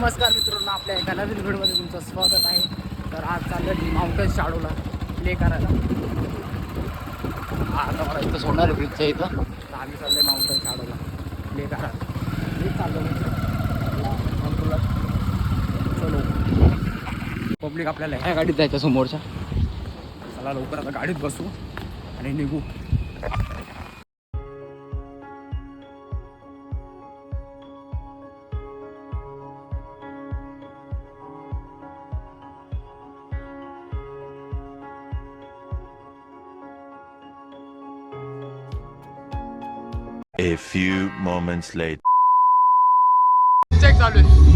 नमस्कार मित्रांनो, आपल्या एका नवीन व्हिडिओमध्ये तुमचं स्वागत आहे. तर आज चाललं माउंटन शाडोला प्ले करायला. आता मला इथं सोडणार ब्रिजच्या इथं, तर आम्ही चाललो आहे माउंटन शाडोला प्ले करायला. मी चाललो तुला चलो. पब्लिक आपल्याला ह्या गाडीत जायच्या समोरच्या. चला लवकर आता गाडीत बसू आणि निघू. A few moments later. Check चालू आहे.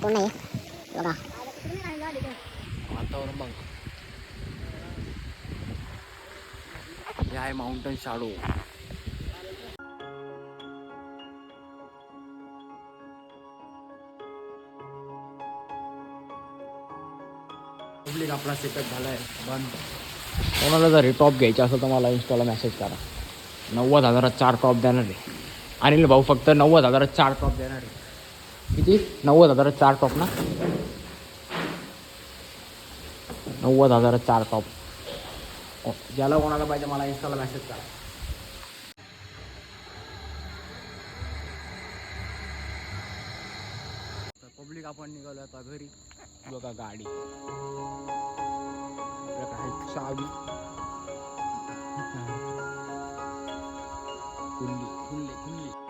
कोण नाही बघा वातावरण बघ. हे आहे माउंटन शाडो. पब्लिक आपला सेटअप झाला आहे बंद. कोणाला जर हे टॉप घ्यायचे असेल तर मला इंस्टाला मेसेज करा. 90,000 4 टॉप देणार आहे. अनिल भाऊ फक्त 90,000 4 टॉप देणार आहे. किती? 90,000 4 टॉप ना. 90,000 4 टॉप. ज्याला कोणाला पाहिजे मला इंस्टाला मेसेज करा. पब्लिक आपण निघालो आता घरी. बघा गाडी चावी खुल्ली खुल्ली खुल्ली.